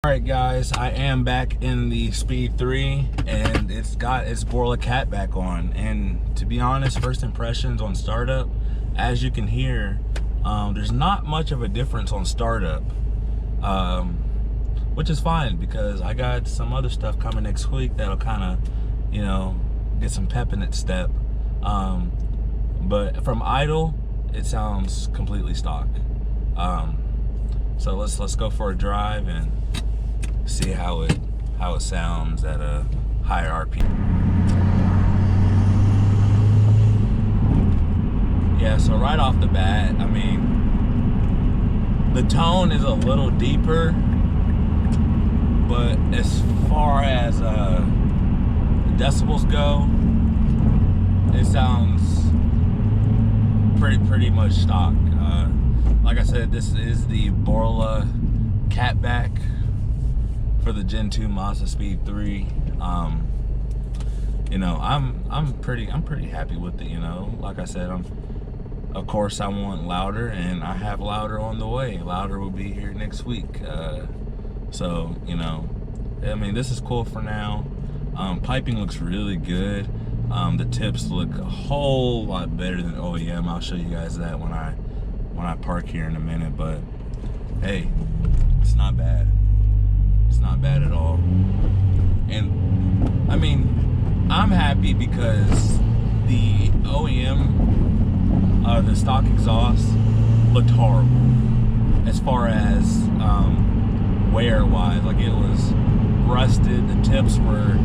Alright guys, I am back in the Speed 3 and it's got its Borla Catback on, and to be honest, first impressions on startup, as you can hear, there's not much of a difference on startup, which is fine because I got some other stuff coming next week that'll kind of, you know, get some pep in its step, but from idle it sounds completely stock. So let's go for a drive and see how it sounds at a higher RPM. Yeah, so right off the bat, I mean, the tone is a little deeper, but as far as the decibels go, it sounds pretty much stock. Like I said, this is the Borla Catback for the Gen 2 Mazda Speed 3. You know, I'm pretty happy with it. You know, like I said, of course I want louder, and I have louder on the way. Louder will be here next week. So you know, I mean, this is cool for now. Piping looks really good. The tips look a whole lot better than OEM. I'll show you guys that when I park here in a minute. But hey, it's not bad. It's not bad at all. And I mean, I'm happy because the OEM, the stock exhaust looked horrible as far as wear wise. Like, it was rusted. The tips were,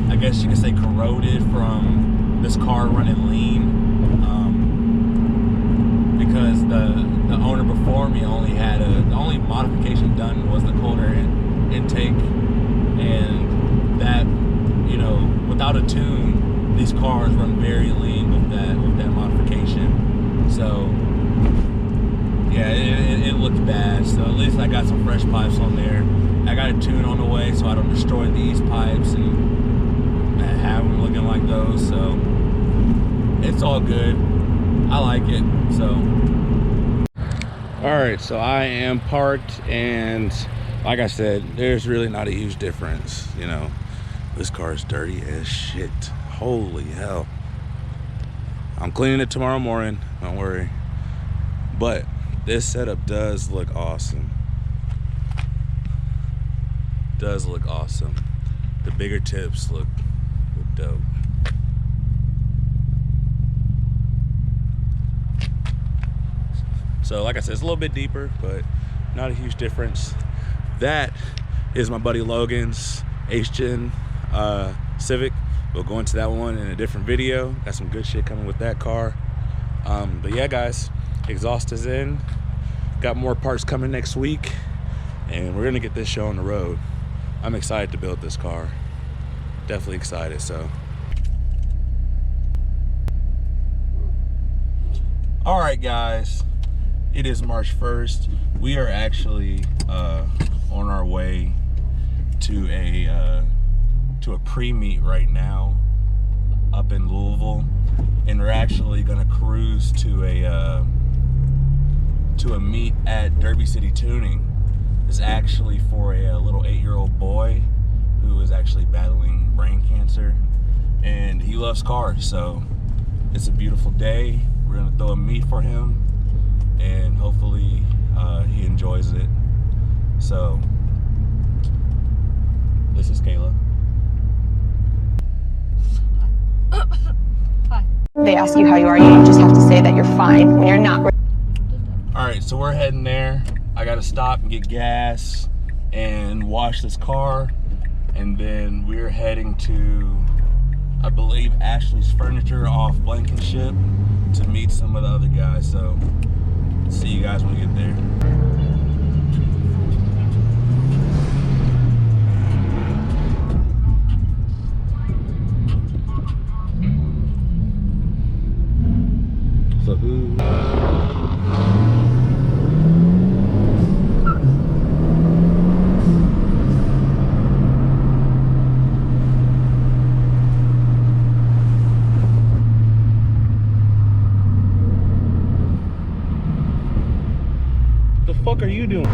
I guess you could say, corroded from this car running lean, because the owner before me only had the only modification done was the cold air intake, and that, you know, without a tune, these cars run very lean with that modification. So yeah, it looked bad. So at least I got some fresh pipes on there. I got a tune on the way so I don't destroy these pipes and have them looking like those. So it's all good. I like it. So all right, so I am parked, and like I said, there's really not a huge difference. You know, this car is dirty as shit. Holy hell. I'm cleaning it tomorrow morning, don't worry. But this setup does look awesome. Does look awesome. The bigger tips look dope. So like I said, it's a little bit deeper, but not a huge difference. That is my buddy Logan's H-Gen Civic. We'll go into that one in a different video. Got some good shit coming with that car. But yeah, guys, exhaust is in. Got more parts coming next week, and we're gonna get this show on the road. I'm excited to build this car. Definitely excited, so. All right, guys. It is March 1st. We are actually on our way to a pre-meet right now up in Louisville, and we're actually gonna cruise to a meet at Derby City Tuning. It's actually for a little 8-year-old boy who is actually battling brain cancer, and he loves cars. So it's a beautiful day. We're gonna throw a meet for him, and hopefully he enjoys it. So this is Kayla. Hi. They ask you how you are, you just have to say that you're fine when you're not. All right, so we're heading there. I gotta stop and get gas and wash this car, and then we're heading to, I believe, Ashley's Furniture off Blankenship to meet some of the other guys. So see you guys when we get there. So who? The fuck are you doing?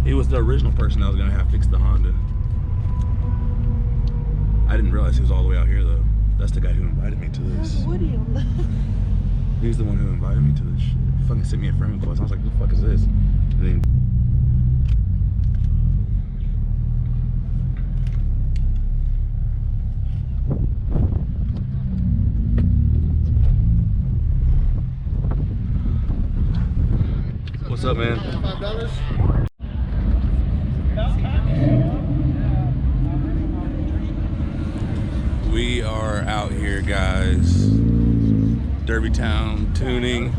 He was the original person I was gonna have fix the Honda. I didn't realize he was all the way out here though. That's the guy who invited me to this. Woody on the He's the one who invited me to this shit. Fucking sent me a friend request. I was like, what the fuck is this? And then what's up, man? We are out here, guys. Derbytown tuning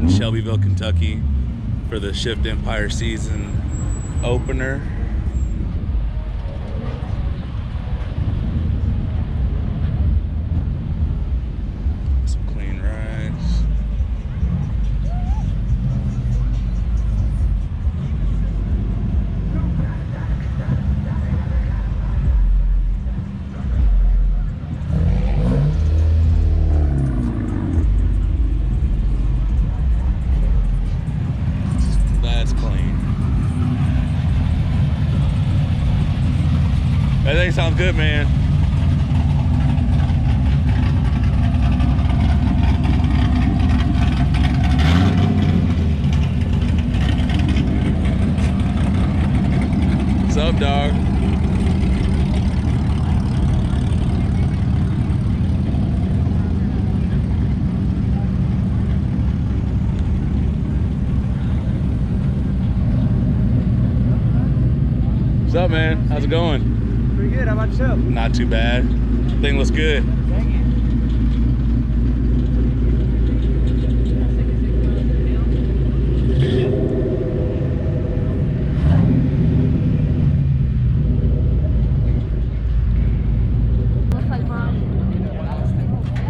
in Shelbyville, Kentucky for the Shift Empire season opener. Some clean rides. That thing sounds good, man. What's up, dog? What's up, man? How's it going? Pretty good, how about yourself? Not too bad. Thing looks good. Thank you.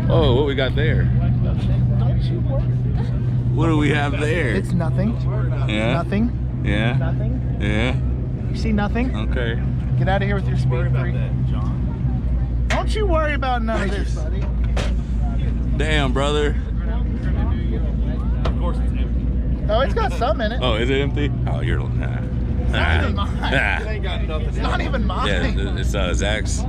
Oh, what we got there? Don't you worry. What do we have there? It's nothing. Yeah. Nothing. Yeah. Nothing. Yeah. You see nothing? Okay. Get out of here with your speed freak. John. Don't you worry about none of this, buddy. Damn, brother. Of course it's empty. Oh, it's got some in it. Oh, is it empty? Oh, you're nah. It's not even mine. It ain't got nothing. It's not even mine. Yeah, it's Zach's.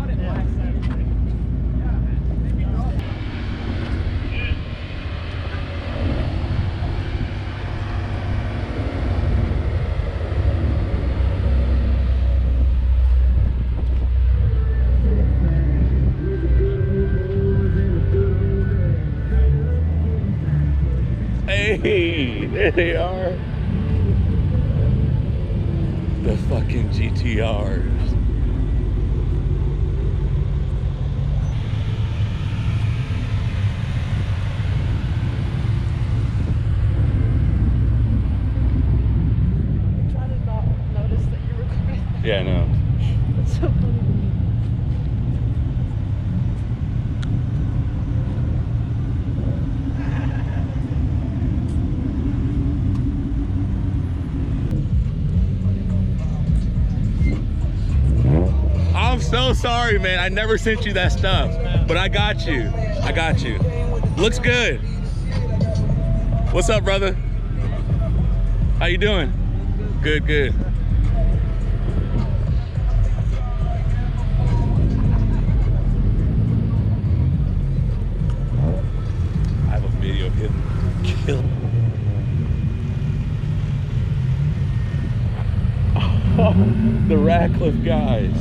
Hey, there they are. The fucking GTRs. I'm trying to not notice that you're recording. Yeah, I know. That's so funny. I'm so sorry, man. I never sent you that stuff, but I got you. I got you. Looks good. What's up, brother? How you doing? Good, good. I have a video of him killing. Oh, the Radcliffe guys.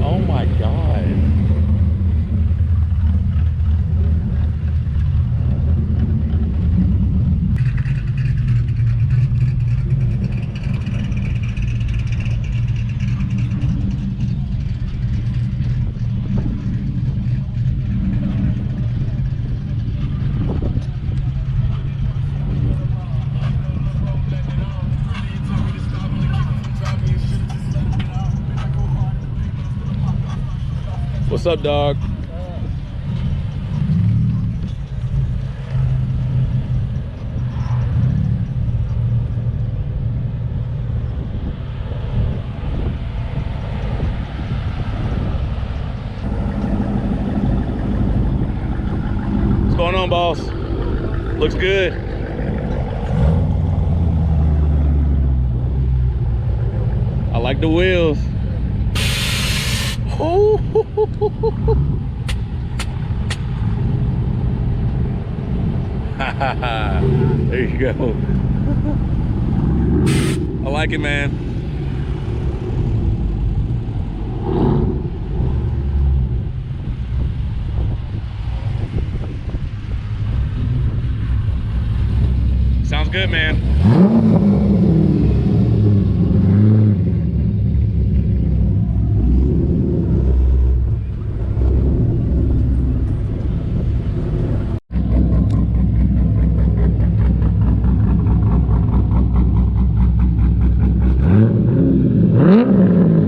Oh my God. What's up, dog? What's going on, boss? Looks good. I like the wheels. Oh. There you go. I like it, man. Sounds good, man.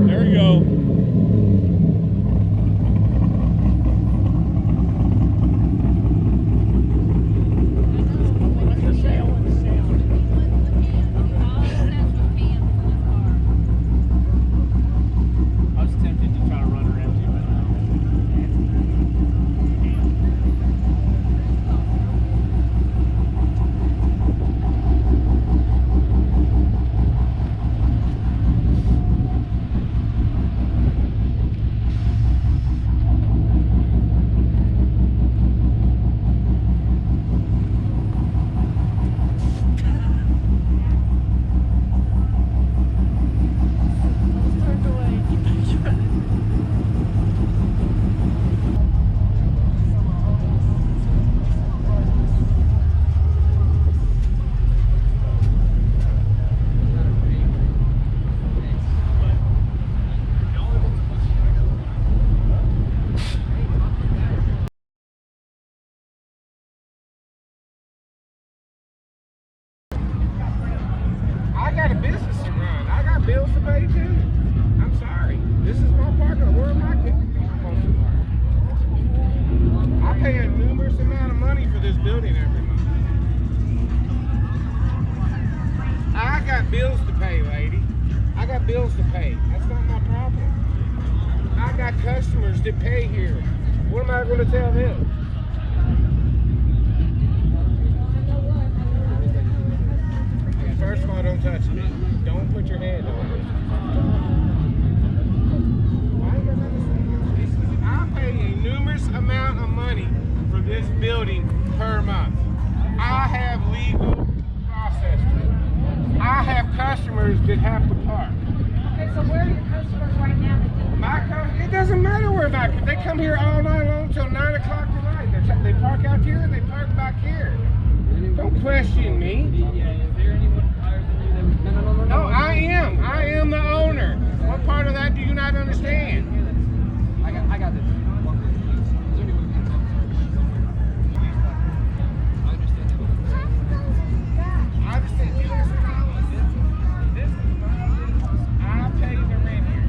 There we go. I was tempted to try to run around you, Turned away. I got a business to run. I got bills to pay too. I'm sorry. This is my parking lot. Where am I supposed to park? I pay a numerous amount of money for this building every month. I got bills to pay, lady. I got bills to pay. That's not my problem. I got customers that pay here. What am I going to tell them? First of all, don't touch me. Don't put your hand on me. I pay a numerous amount of money for this building per month. I have legal process. I have customers that have to park. Okay, so where are your customers right now that didn't It doesn't matter where back. They come here all night long till 9 o'clock tonight. They park out here and they park back here. Don't question me. No, I am. I am the owner. What part of that do you not understand? I got this. I understand. This is my business. I pay the rent here.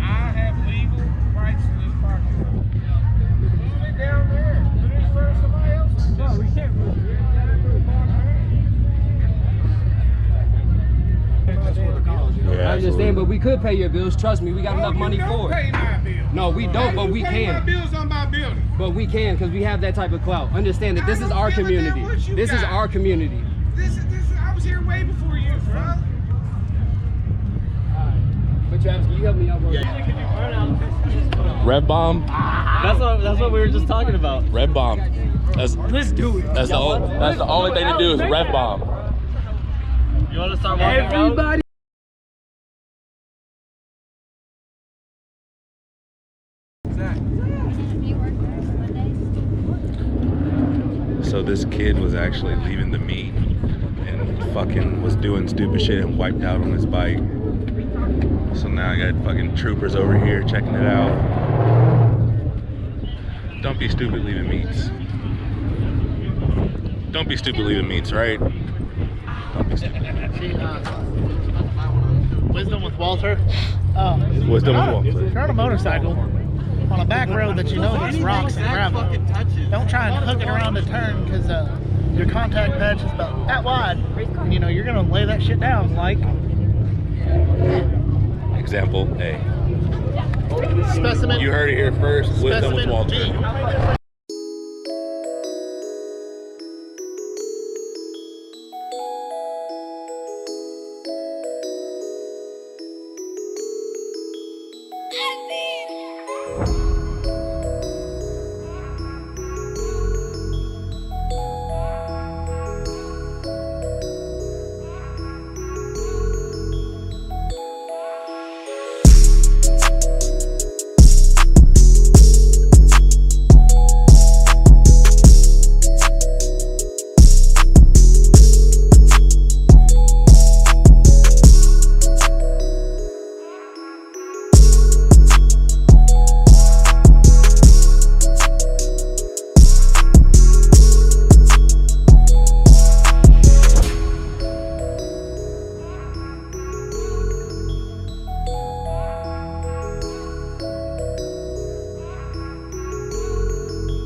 I have legal rights to this parking lot. Move it down there. Put it in front of somebody else's. No, we can't move it. I understand, but we could pay your bills. Trust me, we got enough money for Pay it. my bills. No, we don't, but we Pay my can. bills on my building. But we can because we have that type of clout. Understand that this is our I don't give a damn community. what you This is got. our community. I was here way before you, bro. But Travis, can you help me out, bro? Rev bomb. That's what we were just talking about. Rev bomb. Let's do it. That's the only thing to do is rev bomb. You want to start walking around? Everybody. So this kid was actually leaving the meet and fucking was doing stupid shit and wiped out on his bike. So now I got fucking troopers over here checking it out. Don't be stupid leaving meets. Don't be stupid leaving meets, right? Don't be stupid. Wisdom with Walter. Wisdom with Walter. If you're on a motorcycle on a back road that you know has rocks and gravel. Don't try and hook it around the turn because your contact patch is about that wide. And you know, you're going to lay that shit down like. Example A. Specimen. You heard it here first. Wisdom with Specimen Walter. B.